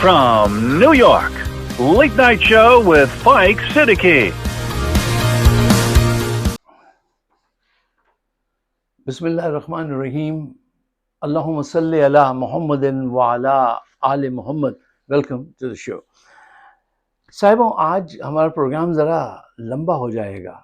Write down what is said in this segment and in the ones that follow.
From New York, Late Night Show with Spike Siddiqui. Bismillahirrahmanirrahim. Allahumma salli ala Muhammadin wa ala ali Muhammad. Welcome to the show. صاحبوں آج ہمارا programme ذرا لمبا ہو جائے گا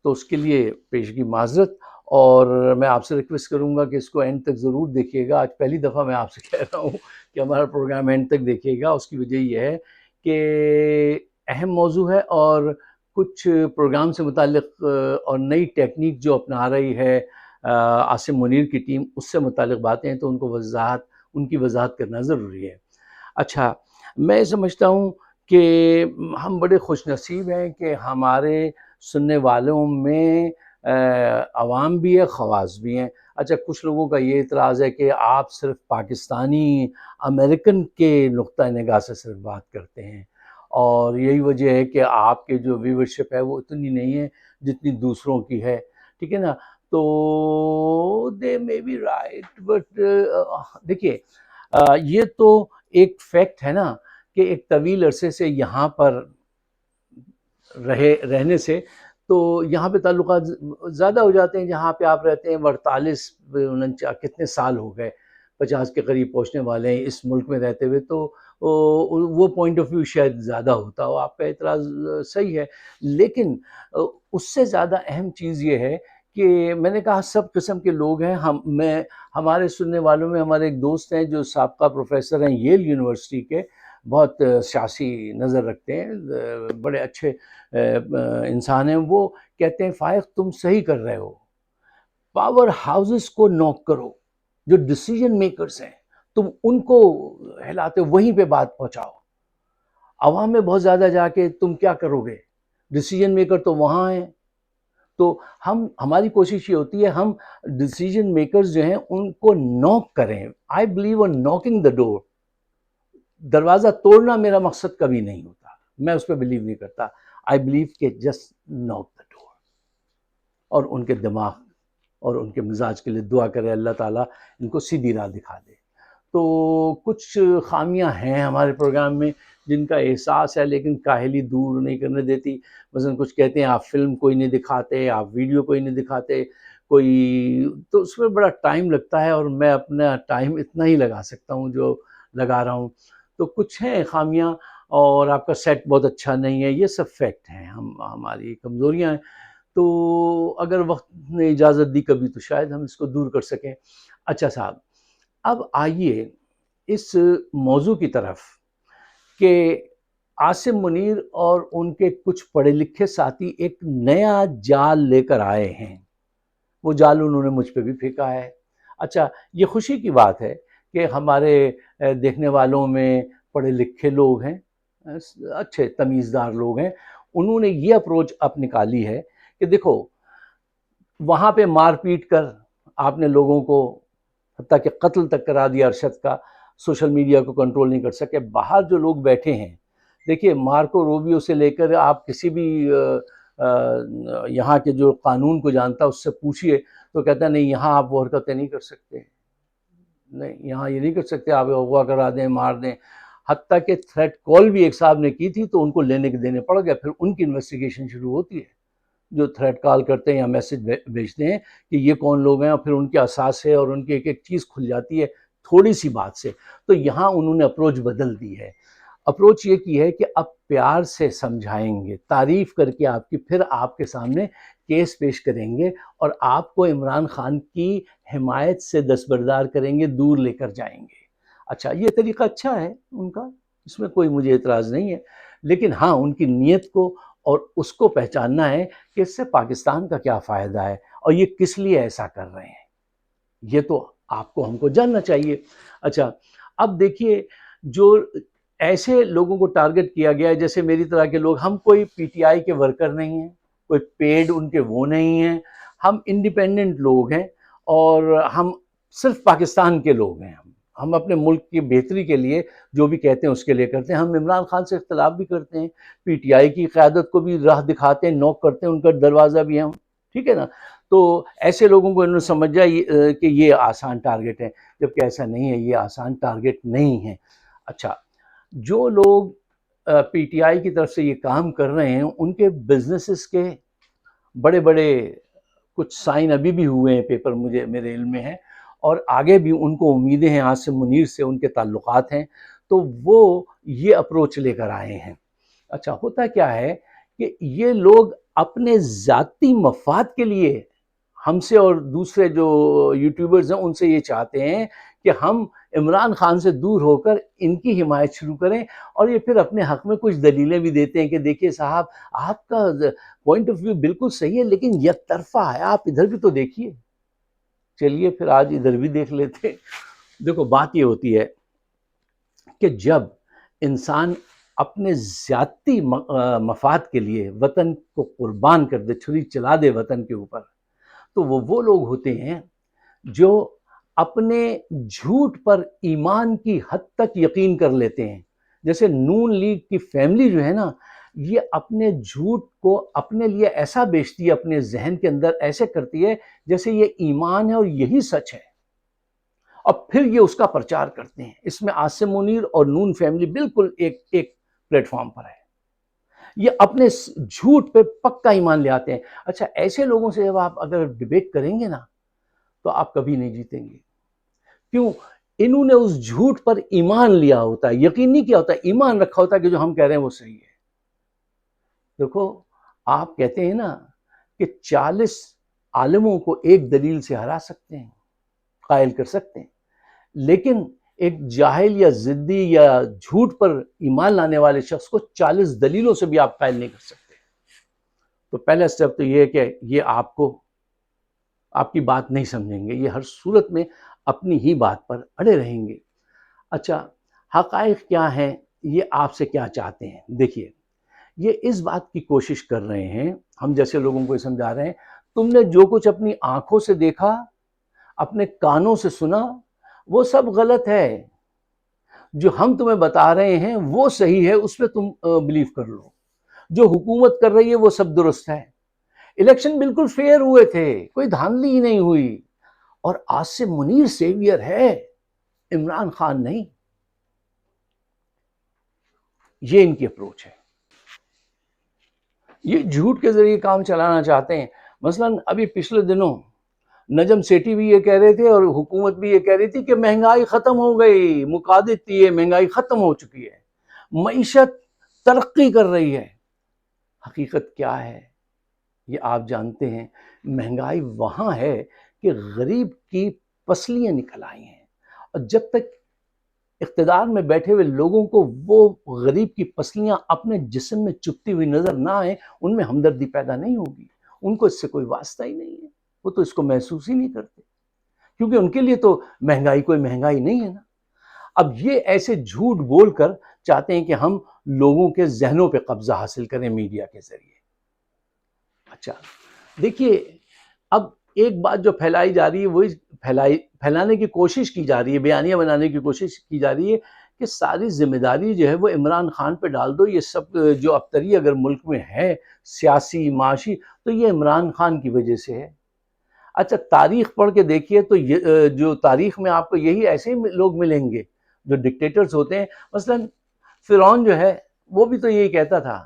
تو اس کے لیے پیشگی معذرت، اور میں آپ سے ریکویسٹ کروں گا کہ اس کو اینڈ تک ضرور دیکھیے گا۔ آج پہلی دفعہ میں آپ سے کہہ رہا ہوں کہ ہمارا پروگرام اینڈ تک دیکھیے گا۔ اس کی وجہ یہ ہے کہ اہم موضوع ہے اور کچھ پروگرام سے متعلق اور نئی ٹیکنیک جو اپنا رہی ہے عاصم منیر کی ٹیم، اس سے متعلق باتیں ہیں تو ان کی وضاحت کرنا ضروری ہے۔ اچھا، میں سمجھتا ہوں کہ ہم بڑے خوش نصیب ہیں کہ ہمارے سننے والوں میں عوام بھی ہے، خواص بھی ہیں۔ اچھا، کچھ لوگوں کا یہ اعتراض ہے کہ آپ صرف پاکستانی امریکن کے نقطہ نگاہ سے صرف بات کرتے ہیں، اور یہی وجہ ہے کہ آپ کے جو ویورشپ ہے وہ اتنی نہیں ہے جتنی دوسروں کی ہے، ٹھیک ہے نا؟ تو دے مے بی رائٹ، بٹ دیکھیے یہ تو ایک فیکٹ ہے نا کہ ایک طویل عرصے سے یہاں پر رہنے سے تو یہاں پہ تعلقات زیادہ ہو جاتے ہیں۔ جہاں پہ آپ رہتے ہیں 48 کتنے سال ہو گئے، 50 کے قریب پہنچنے والے ہیں اس ملک میں رہتے ہوئے، تو وہ پوائنٹ آف ویو شاید زیادہ ہوتا ہو۔ آپ کا اعتراض صحیح ہے، لیکن اس سے زیادہ اہم چیز یہ ہے کہ میں نے کہا سب قسم کے لوگ ہیں۔ ہمارے سننے والوں میں ہمارے ایک دوست ہیں جو سابقہ پروفیسر ہیں ییل یونیورسٹی کے، بہت سیاسی نظر رکھتے ہیں، بڑے اچھے انسان ہیں۔ وہ کہتے ہیں فائق تم صحیح کر رہے ہو، پاور ہاؤسز کو نوک کرو، جو ڈیسیجن میکرز ہیں تم ان کو ہلاتے ہو، وہیں پہ بات پہنچاؤ۔ عوام میں بہت زیادہ جا کے تم کیا کرو گے؟ ڈیسیجن میکر تو وہاں ہیں۔ تو ہماری کوشش یہ ہوتی ہے ہم ڈیسیجن میکرز جو ہیں ان کو نوک کریں۔ آئی بلیو ان نوکنگ دا ڈور۔ دروازہ توڑنا میرا مقصد کبھی نہیں ہوتا، میں اس پہ بلیو نہیں کرتا۔ آئی بلیو کہ جسٹ نوک دا ڈور، اور ان کے دماغ اور ان کے مزاج کے لیے دعا کرے اللہ تعالیٰ ان کو سیدھی راہ دکھا دے۔ تو کچھ خامیاں ہیں ہمارے پروگرام میں جن کا احساس ہے، لیکن کاہلی دور نہیں کرنے دیتی۔ مثلا کچھ کہتے ہیں آپ فلم کوئی نہیں دکھاتے، آپ ویڈیو کوئی نہیں دکھاتے، تو اس میں بڑا ٹائم لگتا ہے، اور میں اپنا ٹائم اتنا ہی لگا سکتا ہوں جو لگا رہا ہوں۔ تو کچھ ہیں خامیاں، اور آپ کا سیٹ بہت اچھا نہیں ہے، یہ سب فیکٹ ہیں، ہماری کمزوریاں ہیں۔ تو اگر وقت نے اجازت دی کبھی تو شاید ہم اس کو دور کر سکیں۔ اچھا صاحب، اب آئیے اس موضوع کی طرف کہ عاصم منیر اور ان کے کچھ پڑھے لکھے ساتھی ایک نیا جال لے کر آئے ہیں۔ وہ جال انہوں نے مجھ پہ بھی پھینکا ہے۔ اچھا، یہ خوشی کی بات ہے کہ ہمارے دیکھنے والوں میں پڑھے لکھے لوگ ہیں، اچھے تمیزدار لوگ ہیں۔ انہوں نے یہ اپروچ اب نکالی ہے کہ دیکھو، وہاں پہ مار پیٹ کر آپ نے لوگوں کو حتیٰ کہ قتل تک کرا دیا ارشد کا، سوشل میڈیا کو کنٹرول نہیں کر سکے۔ باہر جو لوگ بیٹھے ہیں، دیکھیے مارکو روبیو سے لے کر آپ کسی بھی یہاں کے جو قانون کو جانتا اس سے پوچھئے تو کہتا ہے نہیں، یہاں آپ وہ حرکتیں نہیں کر سکتے، نہیں یہاں یہ نہیں کر سکتے، آپ اغوا کرا دیں، مار دیں۔ حتیٰ کہ تھریٹ کال بھی ایک صاحب نے کی تھی تو ان کو لینے کے دینے پڑ گئے، پھر ان کی انویسٹیگیشن شروع ہوتی ہے۔ جو تھریٹ کال کرتے ہیں یا میسج بھیجتے ہیں کہ یہ کون لوگ ہیں، اور پھر ان کے اساس ہے اور ان کی ایک ایک چیز کھل جاتی ہے تھوڑی سی بات سے۔ تو یہاں انہوں نے اپروچ بدل دی ہے۔ اپروچ یہ کی ہے کہ اب پیار سے سمجھائیں گے، تعریف کر کے آپ کی، پھر آپ کے سامنے کیس پیش کریں گے اور آپ کو عمران خان کی حمایت سے دستبردار کریں گے، دور لے کر جائیں گے۔ اچھا، یہ طریقہ اچھا ہے ان کا، اس میں کوئی مجھے اعتراض نہیں ہے، لیکن ہاں ان کی نیت کو اور اس کو پہچاننا ہے کہ اس سے پاکستان کا کیا فائدہ ہے اور یہ کس لیے ایسا کر رہے ہیں، یہ تو آپ کو ہم کو جاننا چاہیے۔ اچھا، اب دیکھیے جو ایسے لوگوں کو ٹارگٹ کیا گیا ہے جیسے میری طرح کے لوگ، ہم کوئی پی ٹی آئی کے ورکر نہیں ہیں، کوئی پیڈ ان کے وہ نہیں ہیں، ہم انڈیپینڈنٹ لوگ ہیں، اور ہم صرف پاکستان کے لوگ ہیں۔ ہم اپنے ملک کی بہتری کے لیے جو بھی کہتے ہیں اس کے لیے کرتے ہیں۔ ہم عمران خان سے اختلاف بھی کرتے ہیں، پی ٹی آئی کی قیادت کو بھی راہ دکھاتے ہیں، نوک کرتے ہیں، ان کا دروازہ بھی ہم، ٹھیک ہے نا؟ تو ایسے لوگوں کو انہوں نے سمجھا کہ یہ آسان ٹارگٹ ہے، جبکہ ایسا نہیں ہے، یہ آسان ٹارگٹ نہیں ہے۔ اچھا، جو لوگ پی ٹی آئی کی طرف سے یہ کام کر رہے ہیں ان کے بزنسز کے بڑے بڑے کچھ سائن ابھی بھی ہوئے ہیں پیپر مجھے میرے علم میں ہے، اور آگے بھی ان کو امیدیں ہیں، عاصم منیر سے ان کے تعلقات ہیں، تو وہ یہ اپروچ لے کر آئے ہیں۔ اچھا ہوتا کیا ہے کہ یہ لوگ اپنے ذاتی مفاد کے لیے ہم سے اور دوسرے جو یوٹیوبرز ہیں ان سے یہ چاہتے ہیں کہ ہم عمران خان سے دور ہو کر ان کی حمایت شروع کریں، اور یہ پھر اپنے حق میں کچھ دلیلیں بھی دیتے ہیں کہ دیکھیے صاحب آپ کا پوائنٹ آف ویو بالکل صحیح ہے لیکن یک طرفہ ہے، آپ ادھر بھی تو دیکھیے۔ چلیے پھر آج ادھر بھی دیکھ لیتے۔ دیکھو بات یہ ہوتی ہے کہ جب انسان اپنے ذاتی مفاد کے لیے وطن کو قربان کر دے، چھری چلا دے وطن کے اوپر، تو وہ لوگ ہوتے ہیں جو اپنے جھوٹ پر ایمان کی حد تک یقین کر لیتے ہیں۔ جیسے نون لیگ کی فیملی جو ہے نا، یہ اپنے جھوٹ کو اپنے لیے ایسا بیچتی ہے، اپنے ذہن کے اندر ایسے کرتی ہے جیسے یہ ایمان ہے اور یہی سچ ہے، اور پھر یہ اس کا پرچار کرتے ہیں۔ اس میں عاصم منیر اور نون فیملی بالکل ایک پلیٹ فارم پر ہے، یہ اپنے جھوٹ پہ پکا ایمان لے آتے ہیں۔ اچھا ایسے لوگوں سے جب آپ اگر ڈیبیٹ کریں گے نا تو آپ کبھی نہیں جیتیں گے۔ کیوں؟ انہوں نے اس جھوٹ پر ایمان لیا ہوتا ہے، یقین نہیں کیا ہوتا ہے، ایمان رکھا ہوتا ہے کہ جو ہم کہہ رہے ہیں وہ صحیح ہے۔ دیکھو آپ کہتے ہیں نا کہ 40 عالموں کو ایک دلیل سے ہرا سکتے ہیں، قائل کر سکتے ہیں، لیکن ایک جاہل یا ضدی یا جھوٹ پر ایمان لانے والے شخص کو 40 دلیلوں سے بھی آپ قائل نہیں کر سکتے۔ تو پہلا سٹیپ تو یہ ہے کہ یہ آپ کی بات نہیں سمجھیں گے، یہ ہر صورت میں اپنی ہی بات پر اڑے رہیں گے۔ اچھا حقائق کیا ہیں، یہ آپ سے کیا چاہتے ہیں؟ دیکھیے یہ اس بات کی کوشش کر رہے ہیں، ہم جیسے لوگوں کو سمجھا رہے ہیں تم نے جو کچھ اپنی آنکھوں سے دیکھا، اپنے کانوں سے سنا، وہ سب غلط ہے، جو ہم تمہیں بتا رہے ہیں وہ صحیح ہے، اس پہ تم بلیو کر لو، جو حکومت کر رہی ہے وہ سب درست ہے۔ الیکشن بالکل فیئر ہوئے تھے، کوئی دھاندلی ہی نہیں ہوئی، اور عاصم منیر سیویئر ہے، عمران خان نہیں۔ یہ ان کی اپروچ ہے، یہ جھوٹ کے ذریعے کام چلانا چاہتے ہیں۔ مثلا ابھی پچھلے دنوں نجم سیٹھی بھی یہ کہہ رہے تھے اور حکومت بھی یہ کہہ رہی تھی کہ مہنگائی ختم ہو گئی، مقادت تھی، مہنگائی ختم ہو چکی ہے، معیشت ترقی کر رہی ہے۔ حقیقت کیا ہے یہ آپ جانتے ہیں، مہنگائی وہاں ہے کہ غریب کی پسلیاں نکل آئی ہیں، اور جب تک اقتدار میں بیٹھے ہوئے لوگوں کو وہ غریب کی پسلیاں اپنے جسم میں چبھتی ہوئی نظر نہ آئیں، ان میں ہمدردی پیدا نہیں ہوگی، ان کو اس سے کوئی واسطہ ہی نہیں ہے، وہ تو اس کو محسوس ہی نہیں کرتے، کیونکہ ان کے لیے تو مہنگائی کوئی مہنگائی نہیں ہے نا۔ اب یہ ایسے جھوٹ بول کر چاہتے ہیں کہ ہم لوگوں کے ذہنوں پہ قبضہ حاصل کریں میڈیا کے ذریعے۔ اچھا دیکھیے اب ایک بات جو پھیلائی جا رہی ہے وہی پھیلانے کی کوشش کی جا رہی ہے، بیانیہ بنانے کی کوشش کی جا رہی ہے کہ ساری ذمہ داری جو ہے وہ عمران خان پہ ڈال دو، یہ سب جو ابتری اگر ملک میں ہے سیاسی معاشی تو یہ عمران خان کی وجہ سے ہے۔ اچھا تاریخ پڑھ کے دیکھیے تو جو تاریخ میں آپ کو یہی ایسے ہی لوگ ملیں گے جو ڈکٹیٹرز ہوتے ہیں۔ مثلا فرعون جو ہے وہ بھی تو یہی کہتا تھا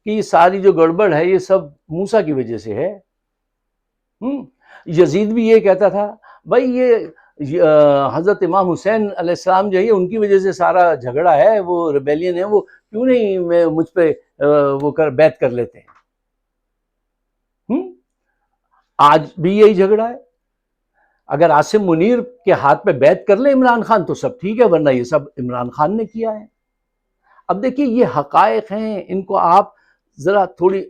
کہ یہ ساری جو گڑبڑ ہے یہ سب موسیٰ کی وجہ سے ہے۔ یزید بھی یہ کہتا تھا بھائی یہ حضرت امام حسین علیہ السلام جو ہے ان کی وجہ سے سارا جھگڑا ہے، وہ ریبیلین ہے، وہ کیوں نہیں مجھ پہ وہ بیعت کر لیتے ہیں۔ آج بھی یہی جھگڑا ہے، اگر عاصم منیر کے ہاتھ پہ بیعت کر لے عمران خان تو سب ٹھیک ہے، ورنہ یہ سب عمران خان نے کیا ہے۔ اب دیکھیے یہ حقائق ہیں، ان کو آپ ذرا تھوڑی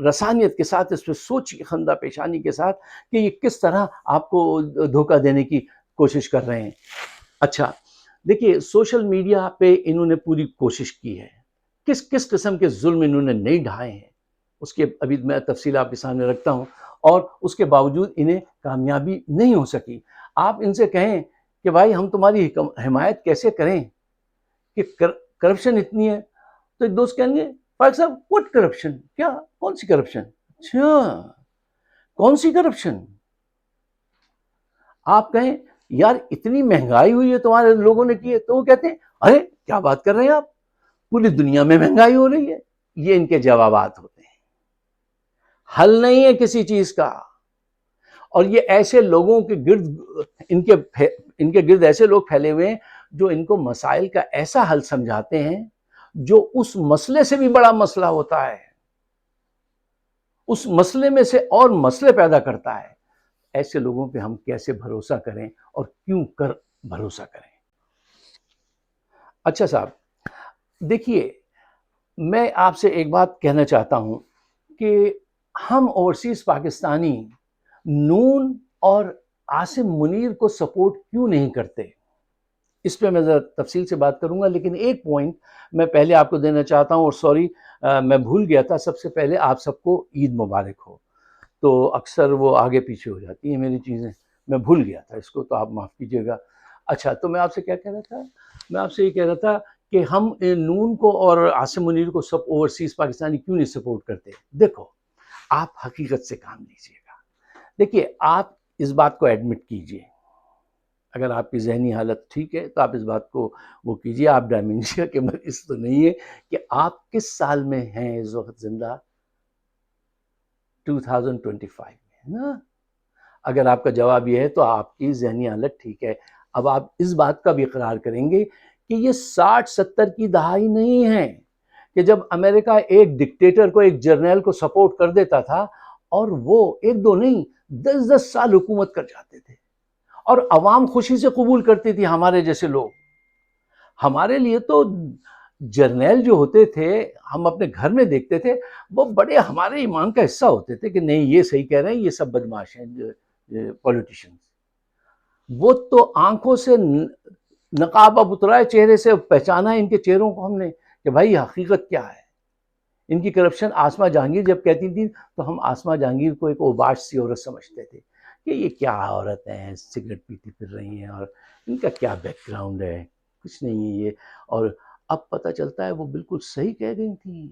رسانیت کے ساتھ اس پہ سوچیے، خندہ پیشانی کے ساتھ، کہ یہ کس طرح آپ کو دھوکہ دینے کی کوشش کر رہے ہیں۔ اچھا دیکھیے سوشل میڈیا پہ انہوں نے پوری کوشش کی ہے، کس کس قسم کے ظلم انہوں نے نہیں ڈھائے ہیں، اس کے ابھی میں تفصیل آپ کے سامنے رکھتا ہوں، اور اس کے باوجود انہیں کامیابی نہیں ہو سکی۔ آپ ان سے کہیں کہ بھائی ہم تمہاری حمایت کیسے کریں کہ کرپشن اتنی ہے، تو ایک دوست کہیں گے فاروق صاحب واٹ کرپشن، کیا کون سی کرپشن؟ اچھا کون سی کرپشن؟ آپ کہیں یار اتنی مہنگائی ہوئی ہے تمہارے لوگوں نے کی ہے، تو وہ کہتے ہیں ارے کیا بات کر رہے ہیں آپ، پوری دنیا میں مہنگائی ہو رہی ہے. یہ ان کے جوابات ہوتے ہیں. حل نہیں ہے کسی چیز کا. اور یہ ایسے لوگوں کے گرد ان کے گرد ایسے لوگ پھیلے ہوئے ہیں جو ان کو مسائل کا ایسا حل سمجھاتے ہیں جو اس مسئلے سے بھی بڑا مسئلہ ہوتا ہے, اس مسئلے میں سے اور مسئلے پیدا کرتا ہے. ایسے لوگوں پہ ہم کیسے بھروسہ کریں اور کیوں کر بھروسہ کریں؟ اچھا صاحب دیکھیے, میں آپ سے ایک بات کہنا چاہتا ہوں کہ ہم اوورسیز پاکستانی نون اور عاصم منیر کو سپورٹ کیوں نہیں کرتے, اس پہ میں ذرا تفصیل سے بات کروں گا. لیکن ایک پوائنٹ میں پہلے آپ کو دینا چاہتا ہوں, اور سوری میں بھول گیا تھا. سب سے پہلے آپ سب کو عید مبارک ہو. تو اکثر وہ آگے پیچھے ہو جاتی ہیں میری چیزیں, میں بھول گیا تھا اس کو, تو آپ معاف کیجیے گا. اچھا, تو میں آپ سے کیا کہہ رہا تھا؟ میں آپ سے یہ کہہ رہا تھا کہ ہم نون کو اور عاصم منیر کو سب اوورسیز پاکستانی کیوں نہیں سپورٹ کرتے. دیکھو, آپ حقیقت سے کام لیجیے گا. دیکھیے, آپ اس بات کو ایڈمٹ کیجیے. اگر آپ کی ذہنی حالت ٹھیک ہے تو آپ اس بات کو وہ کیجیے. آپ ڈائمینشیا کے مریض تو نہیں ہے کہ آپ کس سال میں ہیں اس وقت زندہ؟ 2025 میں نا. اگر آپ کا جواب یہ ہے تو آپ کی ذہنی حالت ٹھیک ہے. اب آپ اس بات کا بھی اقرار کریں گے کہ یہ 60-70 کی دہائی نہیں ہے کہ جب امریکہ ایک ڈکٹیٹر کو, ایک جرنیل کو سپورٹ کر دیتا تھا اور وہ ایک دو نہیں 10 سال حکومت کر جاتے تھے, اور عوام خوشی سے قبول کرتی تھی. ہمارے جیسے لوگ, ہمارے لیے تو جرنیل جو ہوتے تھے, ہم اپنے گھر میں دیکھتے تھے, وہ بڑے ہمارے ایمان کا حصہ ہوتے تھے کہ نہیں یہ صحیح کہہ رہے ہیں, یہ سب بدماش ہیں پولیٹیشینز. وہ تو آنکھوں سے نقاب اب اترائے چہرے سے, پہچانا ان کے چہروں کو ہم نے کہ بھائی حقیقت کیا ہے. ان کی کرپشن آسما جہانگیر جب کہتی تھی تو ہم آسما جہانگیر کو ایک اوباش سی عورت سمجھتے تھے کہ یہ کیا عورتیں ہیں, سگریٹ پیتی پھر رہی ہیں, اور ان کا کیا بیک گراؤنڈ ہے, کچھ نہیں ہے یہ. اور اب پتہ چلتا ہے وہ بالکل صحیح کہہ گئی تھیں.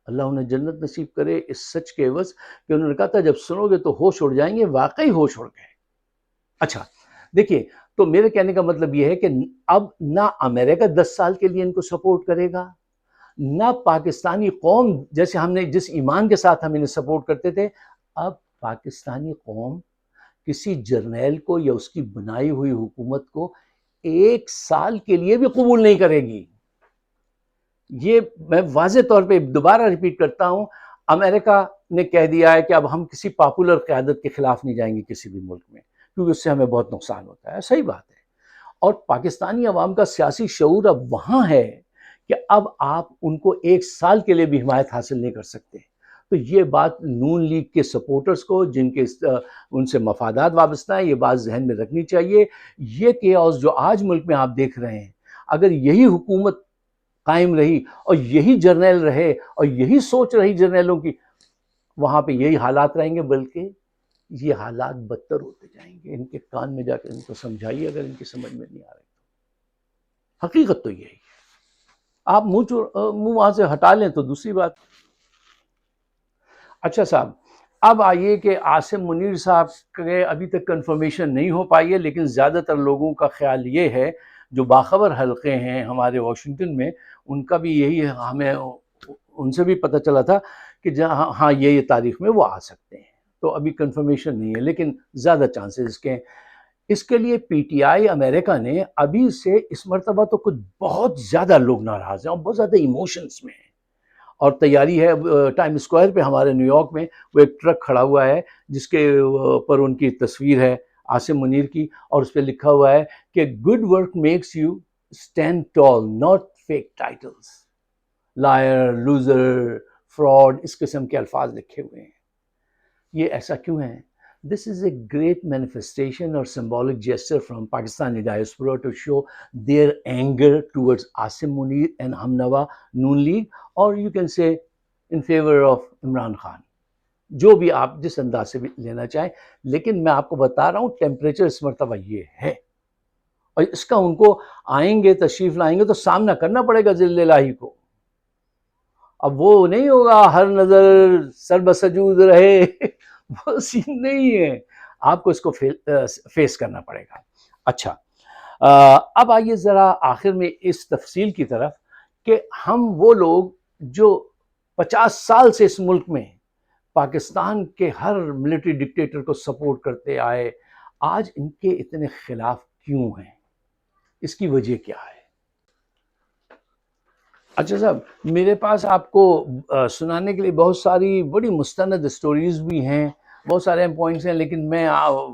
اللہ انہیں جنت نصیب کرے اس سچ کے عوض کہ انہوں نے کہا تھا جب سنو گے تو ہوش اڑ جائیں گے. واقعی ہوش اڑ گئے. اچھا دیکھیے, تو میرے کہنے کا مطلب یہ ہے کہ اب نہ امریکہ 10 سال کے لیے ان کو سپورٹ کرے گا, نہ پاکستانی قوم جیسے ہم نے جس ایمان کے ساتھ ہم انہیں سپورٹ کرتے تھے, اب پاکستانی قوم کسی جرنیل کو یا اس کی بنائی ہوئی حکومت کو 1 سال کے لیے بھی قبول نہیں کرے گی. یہ میں واضح طور پہ دوبارہ ریپیٹ کرتا ہوں, امریکہ نے کہہ دیا ہے کہ اب ہم کسی پاپولر قیادت کے خلاف نہیں جائیں گے کسی بھی ملک میں, کیونکہ اس سے ہمیں بہت نقصان ہوتا ہے. صحیح بات ہے. اور پاکستانی عوام کا سیاسی شعور اب وہاں ہے کہ اب آپ ان کو 1 سال کے لیے بھی حمایت حاصل نہیں کر سکتے. تو یہ بات نون لیگ کے سپورٹرز کو, جن کے ان سے مفادات وابستہ ہیں, یہ بات ذہن میں رکھنی چاہیے. یہ کیاس جو آج ملک میں آپ دیکھ رہے ہیں, اگر یہی حکومت قائم رہی اور یہی جرنیل رہے اور یہی سوچ رہی جرنیلوں کی, وہاں پہ یہی حالات رہیں گے, بلکہ یہ حالات بدتر ہوتے جائیں گے. ان کے کان میں جا کے ان کو سمجھائیے اگر ان کی سمجھ میں نہیں آ رہی تو. حقیقت تو یہی ہے. آپ منہ وہاں سے ہٹا لیں تو دوسری بات. اچھا صاحب, اب آئیے کہ عاصم منیر صاحب کے ابھی تک کنفرمیشن نہیں ہو پائی ہے, لیکن زیادہ تر لوگوں کا خیال یہ ہے جو باخبر حلقے ہیں ہمارے واشنگٹن میں, ان کا بھی یہی ہے, ہمیں ان سے بھی پتہ چلا تھا کہ جہاں ہاں یہ تاریخ میں وہ آ سکتے ہیں. تو ابھی کنفرمیشن نہیں ہے, لیکن زیادہ چانسز اس کے ہیں. اس کے لیے پی ٹی آئی امریکہ نے ابھی سے اس مرتبہ تو کچھ بہت زیادہ لوگ ناراض ہیں اور بہت زیادہ ایموشنز میں ہیں, اور تیاری ہے. ٹائم اسکوائر پہ ہمارے نیو یارک میں وہ ایک ٹرک کھڑا ہوا ہے جس کے پر ان کی تصویر ہے عاصم منیر کی, اور اس پہ لکھا ہوا ہے کہ good work makes you stand tall, not fake titles, liar, loser, fraud, اس قسم کے الفاظ لکھے ہوئے ہیں. یہ ایسا کیوں ہے؟ This is a great manifestation or symbolic gesture from Pakistani diaspora to show their anger towards Asim Munir and Hamnawa Noon League, or you can say in favor of Imran Khan. جو بھی آپ جس انداز سے بھی لینا چاہیں, لیکن میں آپ کو بتا رہا ہوں ٹیمپریچر اس مرتبہ یہ ہے, اور اس کا ان کو آئیں گے, تشریف لائیں گے تو سامنا کرنا پڑے گا ذل الہی کو. اب وہ نہیں ہوگا ہر نظر سر بسجود رہے, وہ سین نہیں ہے. آپ کو اس کو فیس کرنا پڑے گا. اچھا, اب آئیے ذرا آخر میں اس تفصیل کی طرف کہ ہم وہ لوگ جو 50 سال سے اس ملک میں پاکستان کے ہر ملٹری ڈکٹیٹر کو سپورٹ کرتے آئے، آج ان کے اتنے خلاف کیوں ہیں؟ اس کی وجہ کیا ہے؟ اچھا صاحب، میرے پاس آپ کو سنانے کے لیے بہت ساری بڑی مستند اسٹوریز بھی ہیں، بہت سارے پوائنٹس ہیں، لیکن میں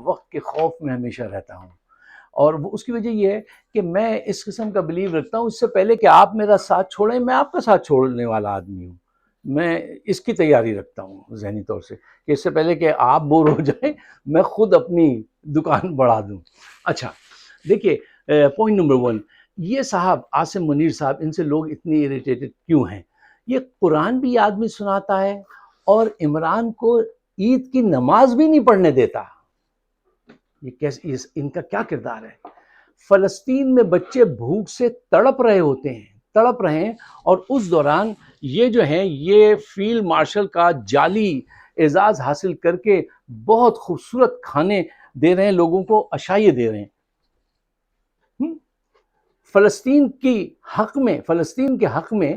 وقت کے خوف میں ہمیشہ رہتا ہوں، اور اس کی وجہ یہ ہے کہ میں اس قسم کا بلیو رکھتا ہوں، اس سے پہلے کہ آپ میرا ساتھ چھوڑیں میں آپ کا ساتھ چھوڑنے والا آدمی ہوں. میں اس کی تیاری رکھتا ہوں ذہنی طور سے کہ اس سے پہلے کہ آپ بور ہو جائیں میں خود اپنی دکان بڑھا دوں. اچھا دیکھیے، پوائنٹ نمبر 1، یہ صاحب عاصم منیر صاحب، ان سے لوگ اتنی اریٹیٹڈ کیوں ہیں؟ یہ قرآن بھی آدمی سناتا ہے اور عمران کو عید کی نماز بھی نہیں پڑھنے دیتا. یہ کیسے، ان کا کیا کردار ہے؟ فلسطین میں بچے بھوک سے تڑپ رہے ہوتے ہیں، تڑپ رہے ہیں، اور اس دوران یہ جو ہیں یہ فیلڈ مارشل کا جعلی اعزاز حاصل کر کے بہت خوبصورت کھانے دے رہے ہیں لوگوں کو، عشائیے دے رہے ہیں. فلسطین کے حق میں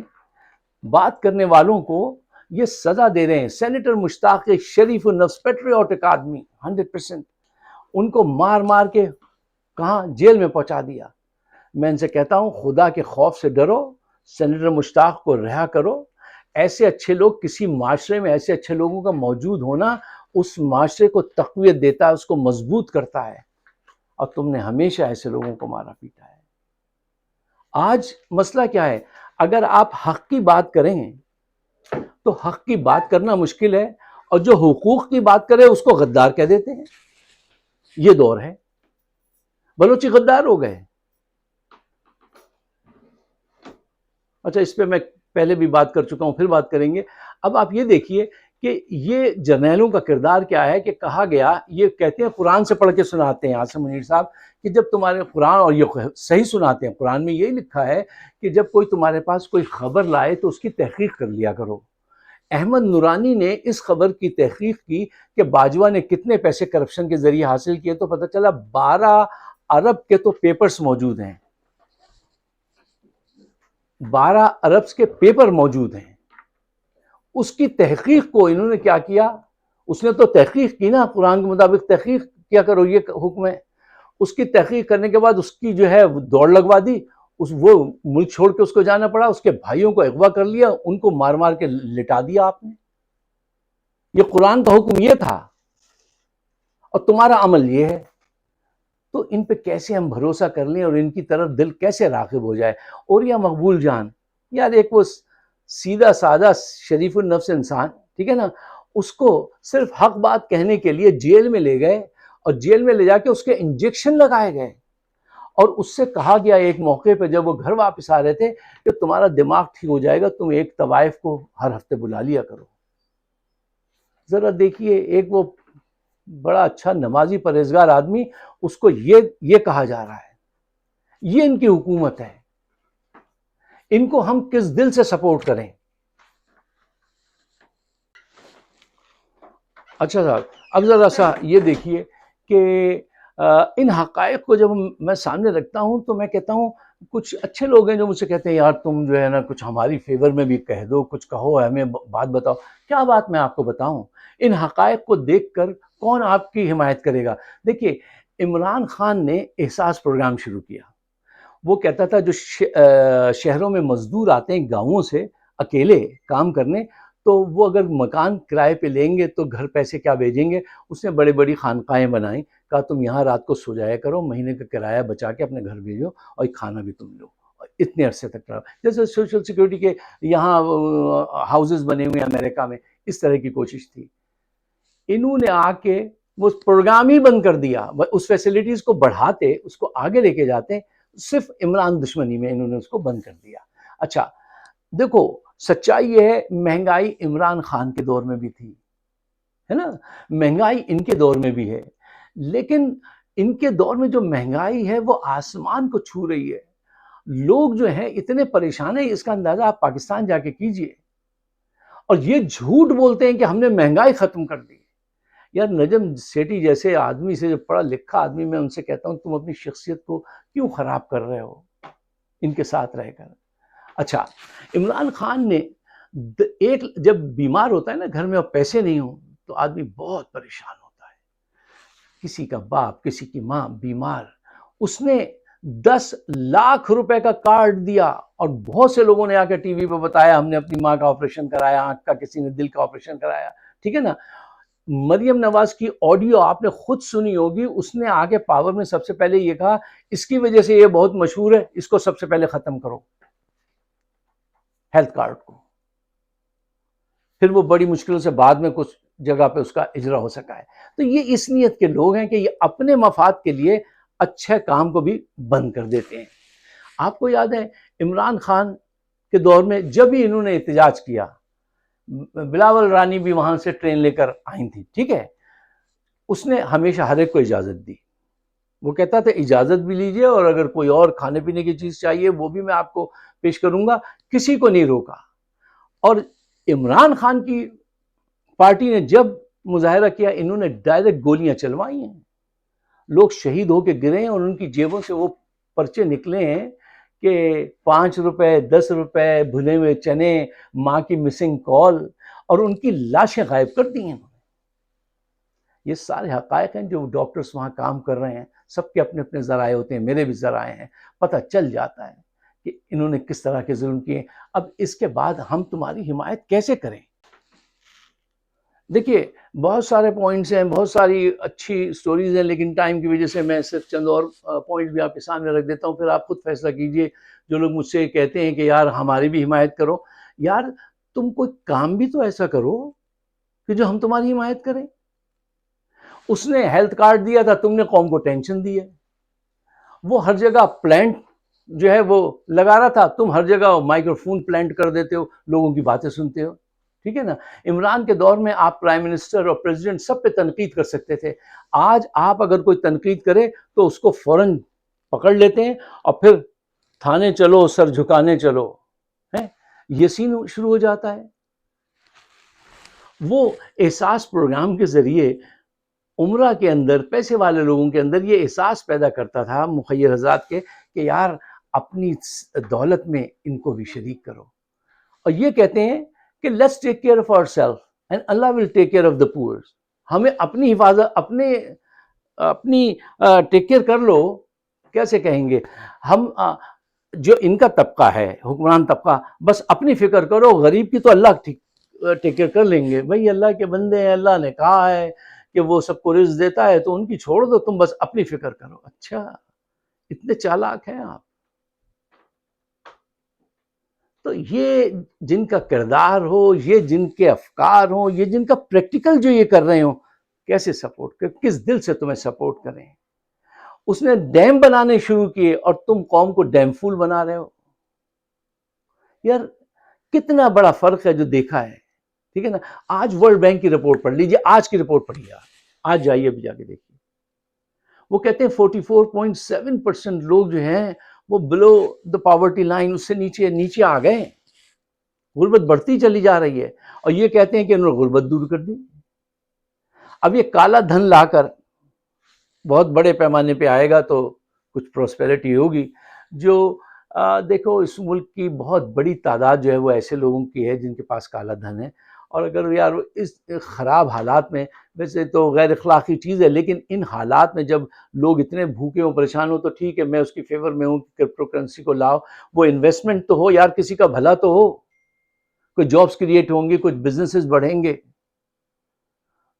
بات کرنے والوں کو یہ سزا دے رہے ہیں. سینیٹر مشتاق شریف النفس پیٹریوٹک آدمی 100%، ان کو مار مار کے کہاں جیل میں پہنچا دیا. میں ان سے کہتا ہوں خدا کے خوف سے ڈرو، سینیٹر مشتاق کو رہا کرو. ایسے اچھے لوگ کسی معاشرے میں، ایسے اچھے لوگوں کا موجود ہونا اس معاشرے کو تقویت دیتا ہے، اس کو مضبوط کرتا ہے، اور تم نے ہمیشہ ایسے لوگوں کو مارا پیٹا ہے. آج مسئلہ کیا ہے؟ اگر آپ حق کی بات کریں تو حق کی بات کرنا مشکل ہے، اور جو حقوق کی بات کرے اس کو غدار کہہ دیتے ہیں. یہ دور ہے. بلوچی غدار ہو گئے. اچھا، اس پہ میں پہلے بھی بات کر چکا ہوں، پھر بات کریں گے. اب آپ یہ دیکھیے کہ یہ جرنیلوں کا کردار کیا ہے کہ کہا گیا، یہ کہتے ہیں قرآن سے پڑھ کے سناتے ہیں عاصم منیر صاحب کہ جب تمہارے قرآن، اور یہ صحیح سناتے ہیں، قرآن میں یہی لکھا ہے کہ جب کوئی تمہارے پاس کوئی خبر لائے تو اس کی تحقیق کر لیا کرو. احمد نورانی نے اس خبر کی تحقیق کی کہ باجوہ نے کتنے پیسے کرپشن کے ذریعے حاصل کیے، تو پتہ چلا 12 ارب کے تو پیپرز موجود ہیں. 12 ارب کے پیپر موجود ہیں. اس کی تحقیق کو انہوں نے کیا کیا؟ اس نے تو تحقیق کی نا، قرآن کے مطابق تحقیق کیا کرو، یہ حکم ہے. اس کی تحقیق کرنے کے بعد اس کی جو ہے دوڑ لگوا دی، وہ ملک چھوڑ کے اس کو جانا پڑا. اس کے بھائیوں کو اغوا کر لیا، ان کو مار مار کے لٹا دیا آپ نے. یہ قرآن کا حکم یہ تھا، اور تمہارا عمل یہ ہے. تو ان پہ کیسے ہم بھروسہ کر لیں اور ان کی طرف دل کیسے راغب ہو جائے؟ اور یا مقبول جان، یار ایک وہ سیدھا سادہ شریف النفس انسان، ٹھیک ہے نا، اس کو صرف حق بات کہنے کے لیے جیل میں لے گئے، اور جیل میں لے جا کے اس کے انجیکشن لگائے گئے، اور اس سے کہا گیا ایک موقع پہ جب وہ گھر واپس آ رہے تھے کہ تمہارا دماغ ٹھیک ہو جائے گا، تم ایک طوائف کو ہر ہفتے بلا لیا کرو. ذرا دیکھیے، ایک وہ بڑا اچھا نمازی پرہیزگار آدمی، اس کو یہ کہا جا رہا ہے. یہ ان کی حکومت ہے. ان کو ہم کس دل سے سپورٹ کریں؟ اچھا صاحب، اب ذرا سا یہ دیکھیے کہ ان حقائق کو جب میں سامنے رکھتا ہوں تو میں کہتا ہوں کچھ اچھے لوگ ہیں جو مجھ سے کہتے ہیں یار تم جو ہے نا کچھ ہماری فیور میں بھی کہہ دو، کچھ کہو، ہمیں بات بتاؤ. کیا بات میں آپ کو بتاؤں؟ ان حقائق کو دیکھ کر کون آپ کی حمایت کرے گا؟ دیکھیے، عمران خان نے احساس پروگرام شروع کیا. وہ کہتا تھا جو شہروں میں مزدور آتے ہیں گاؤں سے اکیلے کام کرنے، تو وہ اگر مکان کرائے پہ لیں گے تو گھر پیسے کیا بھیجیں گے. اس نے بڑی بڑی خانقاہیں بنائیں، کہا تم یہاں رات کو سو جایا کرو، مہینے کا کرایہ بچا کے اپنے گھر بھیجو، اور کھانا بھی تم لو، اتنے عرصے تک رہو. جیسے سوشل سیکورٹی کے یہاں ہاؤسز بنے ہوئے ہیں امریکہ میں، اس طرح کی کوشش تھی. انہوں نے آ کے وہ پروگرام ہی بند کر دیا. اس فیسلٹیز کو بڑھاتے، اس کو آگے لے کے جاتے، صرف عمران دشمنی میں انہوں نے اس کو بند کر دیا. اچھا دیکھو، سچائی یہ ہے مہنگائی عمران خان کے دور میں بھی تھی، ہے نا، مہنگائی ان کے دور میں بھی ہے، لیکن ان کے دور میں جو مہنگائی ہے وہ آسمان کو چھو رہی ہے. لوگ جو ہیں اتنے پریشان ہیں، اس کا اندازہ آپ پاکستان جا کے کیجئے. اور یہ جھوٹ بولتے ہیں کہ ہم نے مہنگائی ختم کر دی. یار نجم سیٹھی جیسے آدمی سے، جو پڑھا لکھا آدمی، میں ان سے کہتا ہوں تم اپنی شخصیت کو کیوں خراب کر رہے ہو ان کے ساتھ رہ کر؟ اچھا، عمران خان نے ایک جب بیمار ہوتا ہے نا گھر میں اور پیسے نہیں ہوں تو آدمی بہت پریشان ہوتا ہے. کسی کا باپ کسی کی ماں بیمار، اس نے 10 لاکھ روپے کا کارڈ دیا اور بہت سے لوگوں نے آ کے ٹی وی پہ بتایا ہم نے اپنی ماں کا آپریشن کرایا، آنکھ کا، کسی نے دل کا آپریشن کرایا. ٹھیک ہے نا. مریم نواز کی آڈیو آپ نے خود سنی ہوگی، اس نے آگے پاور میں سب سے پہلے یہ کہا اس کی وجہ سے یہ بہت مشہور ہے، اس کو سب سے پہلے ختم کرو، ہیلتھ کارڈ کو. پھر وہ بڑی مشکلوں سے بعد میں کچھ جگہ پہ اس کا اجرا ہو سکا ہے. تو یہ اس نیت کے لوگ ہیں کہ یہ اپنے مفاد کے لیے اچھے کام کو بھی بند کر دیتے ہیں. آپ کو یاد ہے عمران خان کے دور میں جب ہی انہوں نے احتجاج کیا، بلاول رانی بھی وہاں سے ٹرین لے کر آئی تھی. ٹھیک ہے. اس نے ہمیشہ ہر ایک کو اجازت دی. وہ کہتا تھا اجازت بھی لیجئے اور اگر کوئی اور کھانے پینے کی چیز چاہیے وہ بھی میں آپ کو پیش کروں گا، کسی کو نہیں روکا. اور عمران خان کی پارٹی نے جب مظاہرہ کیا انہوں نے ڈائریکٹ گولیاں چلوائی ہیں، لوگ شہید ہو کے گرے ہیں اور ان کی جیبوں سے وہ پرچے نکلے ہیں کہ 5 روپے 10 روپے بھنے ہوئے چنے، ماں کی مسنگ کال، اور ان کی لاشیں غائب کر دی ہیں. یہ سارے حقائق ہیں جو ڈاکٹرز وہاں کام کر رہے ہیں، سب کے اپنے اپنے ذرائع ہوتے ہیں، میرے بھی ذرائع ہیں، پتہ چل جاتا ہے کہ انہوں نے کس طرح کے ظلم کیے. اب اس کے بعد ہم تمہاری حمایت کیسے کریں؟ دیکھیے بہت سارے پوائنٹس ہیں، بہت ساری اچھی سٹوریز ہیں، لیکن ٹائم کی وجہ سے میں صرف چند اور پوائنٹ بھی آپ کے سامنے رکھ دیتا ہوں، پھر آپ خود فیصلہ کیجئے. جو لوگ مجھ سے کہتے ہیں کہ یار ہماری بھی حمایت کرو، یار تم کوئی کام بھی تو ایسا کرو کہ جو ہم تمہاری حمایت کریں. اس نے ہیلتھ کارڈ دیا تھا، تم نے قوم کو ٹینشن دی ہے. وہ ہر جگہ پلانٹ جو ہے وہ لگا رہا تھا، تم ہر جگہ مائکرو فون پلانٹ کر دیتے ہو، لوگوں کی باتیں سنتے ہو. ٹھیک ہے نا. عمران کے دور میں آپ پرائم منسٹر اور پریزیڈنٹ سب پہ تنقید کر سکتے تھے. آج آپ اگر کوئی تنقید کرے تو اس کو فوراً پکڑ لیتے ہیں اور پھر تھانے چلو سر جھکانے چلو، یہ سین شروع ہو جاتا ہے. وہ احساس پروگرام کے ذریعے عمرہ کے اندر پیسے والے لوگوں کے اندر یہ احساس پیدا کرتا تھا مخیر حضرات کے کہ یار اپنی دولت میں ان کو بھی شریک کرو. اور یہ کہتے ہیں کہ let's take care of our self and Allah will take care of the poor. ہمیں اپنی حفاظت اپنی ٹیک کیئر کر لو. کیسے کہیں گے ہم جو ان کا طبقہ ہے حکمران طبقہ، بس اپنی فکر کرو، غریب کی تو اللہ ٹیک کیئر کر لیں گے. بھائی اللہ کے بندے ہیں، اللہ نے کہا ہے کہ وہ سب کو رزق دیتا ہے تو ان کی چھوڑ دو، تم بس اپنی فکر کرو. اچھا اتنے چالاک ہیں آپ. تو یہ جن کا کردار ہو، یہ جن کے افکار ہوں، یہ جن کا پریکٹیکل جو یہ کر رہے ہوں، کیسے سپورٹ کر، کس دل سے تمہیں سپورٹ کریں. اس نے ڈیم بنانے شروع کیے اور تم قوم کو ڈیم فول بنا رہے ہو. یار کتنا بڑا فرق ہے جو دیکھا ہے. ٹھیک ہے نا. آج ورلڈ بینک کی رپورٹ پڑھ لیجئے، آج کی رپورٹ پڑھیے، آج جائیے ابھی جا کے دیکھیے. وہ کہتے ہیں 44.7% لوگ جو ہیں وہ بلو دا پاورٹی لائن، اس سے نیچے آ گئے. غربت بڑھتی چلی جا رہی ہے اور یہ کہتے ہیں کہ انہوں نے غربت دور کر دی. اب یہ کالا دھن لا کر بہت بڑے پیمانے پہ آئے گا تو کچھ پروسپیرٹی ہوگی. جو دیکھو اس ملک کی بہت بڑی تعداد جو ہے وہ ایسے لوگوں کی ہے جن کے پاس کالا دھن ہے. اور اگر یار اس خراب حالات میں، ویسے تو غیر اخلاقی چیز ہے، لیکن ان حالات میں جب لوگ اتنے بھوکے ہوں پریشان ہوں تو ٹھیک ہے، میں اس کی فیور میں ہوں کہ کرپٹو کرنسی کو لاؤ. وہ انویسٹمنٹ تو ہو یار، کسی کا بھلا تو ہو، کوئی جابس کریٹ ہوں گے، کچھ بزنسز بڑھیں گے.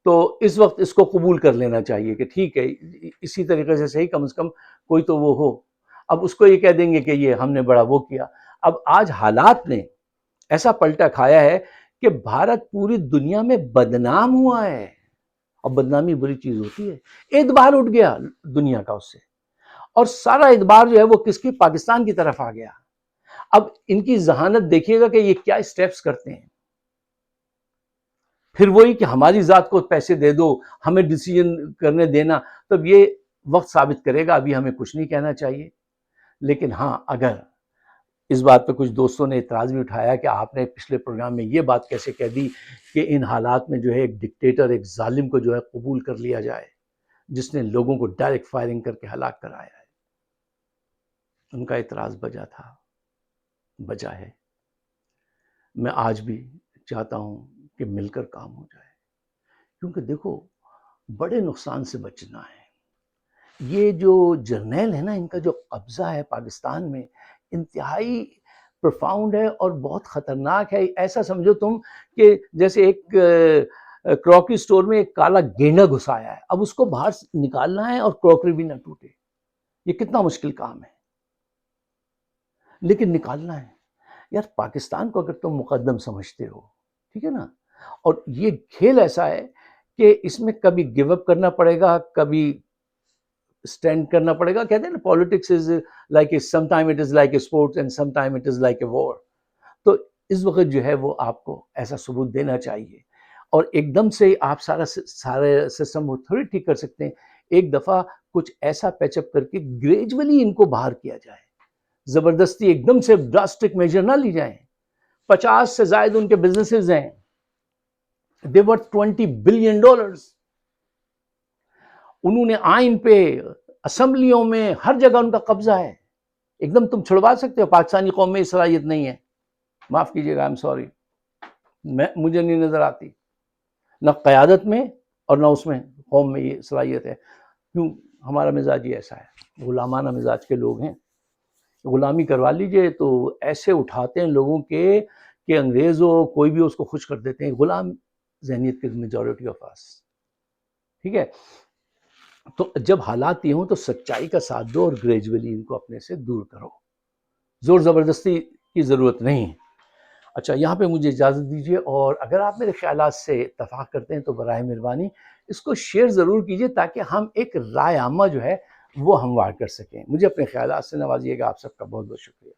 تو اس وقت اس کو قبول کر لینا چاہیے کہ ٹھیک ہے اسی طریقے سے صحیح، کم از کم کوئی تو وہ ہو. اب اس کو یہ کہہ دیں گے کہ یہ ہم نے بڑا وہ کیا. اب آج حالات نے ایسا پلٹا کھایا ہے کہ بھارت پوری دنیا میں بدنام ہوا ہے. اور بدنامی بری چیز ہوتی ہے. اعتبار اٹھ گیا دنیا کا اس سے، اور سارا اعتبار جو ہے وہ کس کی، پاکستان کی طرف آ گیا. اب ان کی ذہانت دیکھیے گا کہ یہ کیا اسٹیپس کرتے ہیں. پھر وہی کہ ہماری ذات کو پیسے دے دو، ہمیں ڈیسیجن کرنے دینا. تب یہ وقت ثابت کرے گا، ابھی ہمیں کچھ نہیں کہنا چاہیے. لیکن ہاں اگر اس بات پہ کچھ دوستوں نے اعتراض بھی اٹھایا کہ آپ نے پچھلے پروگرام میں یہ بات کیسے کہہ دی کہ ان حالات میں جو ہے ایک ڈکٹیٹر، ایک ظالم کو جو ہے قبول کر لیا جائے جس نے لوگوں کو ڈائریکٹ فائرنگ کر کے ہلاک کرایا ہے. ان کا اعتراض بجا تھا. وجہ ہے. میں آج بھی چاہتا ہوں کہ مل کر کام ہو جائے، کیونکہ دیکھو بڑے نقصان سے بچنا ہے. یہ جو جرنیل ہے نا، ان کا جو قبضہ ہے پاکستان میں انتہائی پروفاؤنڈ ہے اور بہت خطرناک ہے. ایسا سمجھو تم کہ جیسے ایک کراکری سٹور میں ایک کالا گینڈا گھسایا ہے، اب اس کو باہر نکالنا ہے اور کراکری بھی نہ ٹوٹے. یہ کتنا مشکل کام ہے، لیکن نکالنا ہے. یار پاکستان کو اگر تم مقدم سمجھتے ہو، ٹھیک ہے نا، اور یہ کھیل ایسا ہے کہ اس میں کبھی گیو اپ کرنا پڑے گا، کبھی اسٹینڈ کرنا پڑے گا. کہتے ہیں نا politics is like some time it is like a sports and some time it is like a war. تو اس وقت جو ہے وہ آپ کو ایسا ثبوت دینا چاہیے، اور ایک دم سے آپ سارے سسٹم کو تھوڑی ٹھیک کر سکتے ہیں. ایک دفعہ کچھ ایسا پیچ اپ کر کے گریجولی ان کو باہر کیا جائے. زبردستی ایک دم سے ڈراسٹک میجر نہ لی جائیں. 50 سے زائد ان کے بزنسز ہیں، they worth $20 billion. انہوں نے آئین پہ، اسمبلیوں میں، ہر جگہ ان کا قبضہ ہے. ایک دم تم چھڑوا سکتے ہو؟ پاکستانی قوم میں یہ صلاحیت نہیں ہے. معاف کیجیے گا، I'm sorry، مجھے نہیں نظر آتی، نہ قیادت میں اور نہ اس میں قوم میں یہ صلاحیت ہے. کیوں؟ ہمارا مزاج ہی ایسا ہے، غلامانہ مزاج کے لوگ ہیں. غلامی کروا لیجئے تو ایسے اٹھاتے ہیں لوگوں کے کہ انگریز ہو کوئی بھی اس کو خوش کر دیتے ہیں. غلام ذہنیت کے میجورٹی آف اس، ٹھیک ہے. تو جب حالات یہ ہوں تو سچائی کا ساتھ دو اور گریجولی ان کو اپنے سے دور کرو. زور زبردستی کی ضرورت نہیں ہے. اچھا، یہاں پہ مجھے اجازت دیجیے، اور اگر آپ میرے خیالات سے اتفاق کرتے ہیں تو براہ مہربانی اس کو شیئر ضرور کیجیے، تاکہ ہم ایک رائے عامہ جو ہے وہ ہموار کر سکیں. مجھے اپنے خیالات سے نوازیے گا. آپ سب کا بہت بہت شکریہ.